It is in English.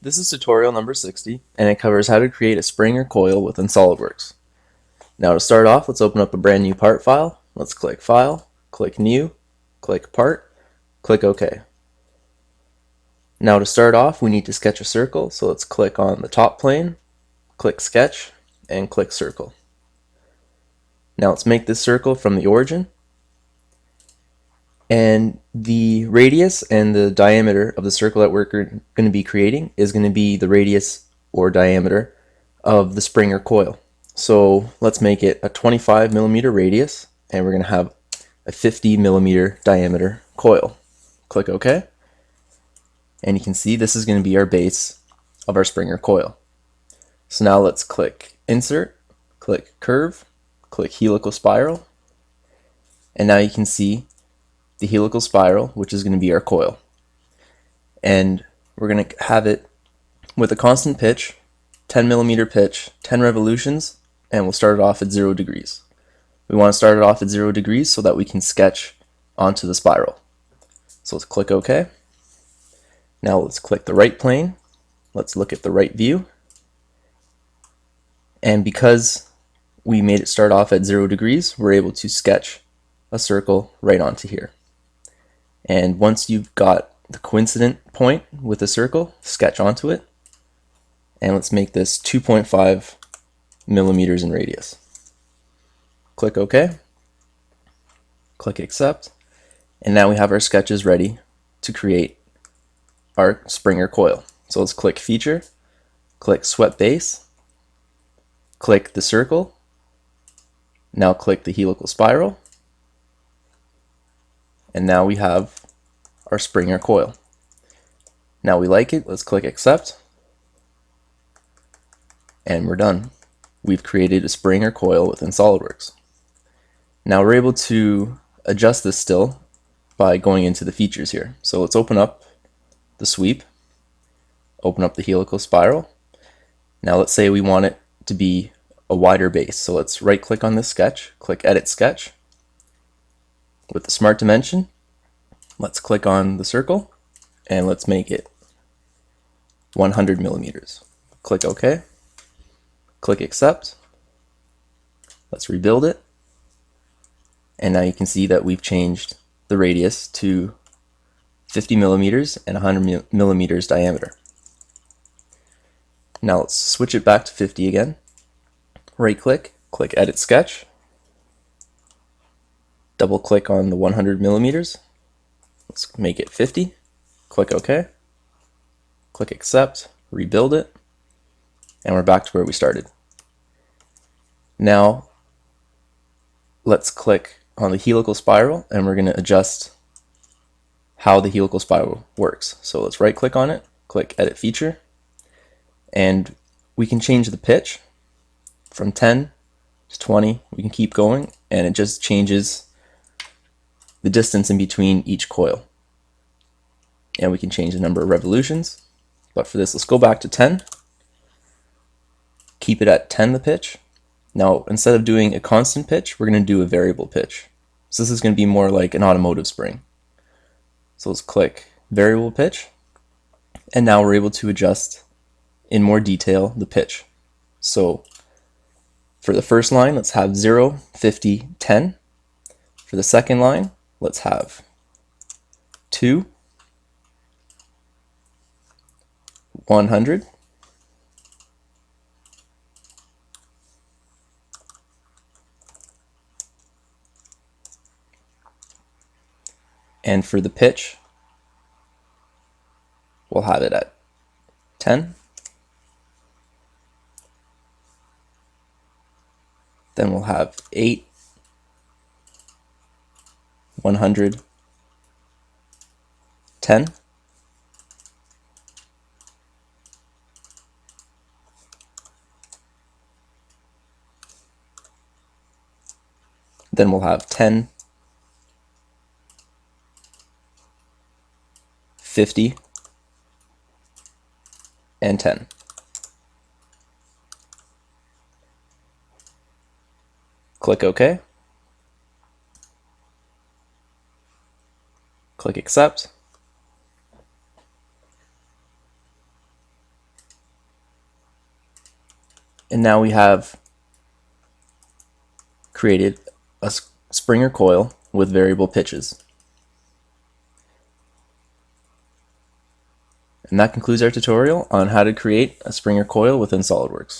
This is tutorial number 60, and it covers how to create a spring or coil within SolidWorks. Now to start off, let's open up a brand new part file. Let's click File, click New, click Part, click OK. Now to start off, we need to sketch a circle, so let's click on the top plane, click Sketch, and click Circle. Now let's make this circle from the origin, and the radius and the diameter of the circle that we're going to be creating is going to be the radius or diameter of the spring or coil. So let's make it a 25 millimeter radius, and we're going to have a 50 millimeter diameter coil. Click OK, and you can see this is going to be our base of our spring or coil. So now let's click Insert, click Curve, click Helical Spiral, and now you can see the helical spiral, which is going to be our coil. And we're going to have it with a constant pitch, 10 millimeter pitch, 10 revolutions, and we'll start it off at 0 degrees. We want to start it off at 0 degrees so that we can sketch onto the spiral. So let's click OK. Now let's click the right plane. Let's look at the right view. And because we made it start off at 0 degrees, we're able to sketch a circle right onto here. And once you've got the coincident point with a circle, sketch onto it. And let's make this 2.5 millimeters in radius. Click OK. Click Accept. And now we have our sketches ready to create our spring or coil. So let's click Feature, click Swept Base, click the circle, now click the helical spiral, and now we have our spring or coil. Now we like it, let's click Accept, and we're done. We've created a spring or coil within SolidWorks. Now we're able to adjust this still by going into the features here. So let's open up the sweep, open up the helical spiral. Now let's say we want it to be a wider base. So let's right click on this sketch, click Edit Sketch. With the Smart Dimension, let's click on the circle and let's make it 100 millimeters. Click OK. Click Accept. Let's rebuild it. And now you can see that we've changed the radius to 50 millimeters and 100 millimeters diameter. Now let's switch it back to 50 again. Right click, click Edit Sketch. Double click on the 100 millimeters. Let's make it 50. Click OK. Click Accept, rebuild it, and we're back to where we started. Now let's click on the helical spiral, and we're going to adjust how the helical spiral works. So let's right click on it, click Edit Feature, and we can change the pitch from 10 to 20. We can keep going, and it just changes the distance in between each coil. And we can change the number of revolutions, but for this, let's go back to 10. Keep it at 10 the pitch. Now, instead of doing a constant pitch, we're going to do a variable pitch. So this is going to be more like an automotive spring. So let's click variable pitch, and now we're able to adjust in more detail the pitch. So for the first line, let's have 0, 50, 10. For the second line, let's have 2, 100, and for the pitch, we'll have it at 10. Then we'll have 8, 100, 10. Then we'll have 10, 50, and 10. Click OK. Click Accept. And now we have created a Springer coil with variable pitches. And that concludes our tutorial on how to create a Springer coil within SolidWorks.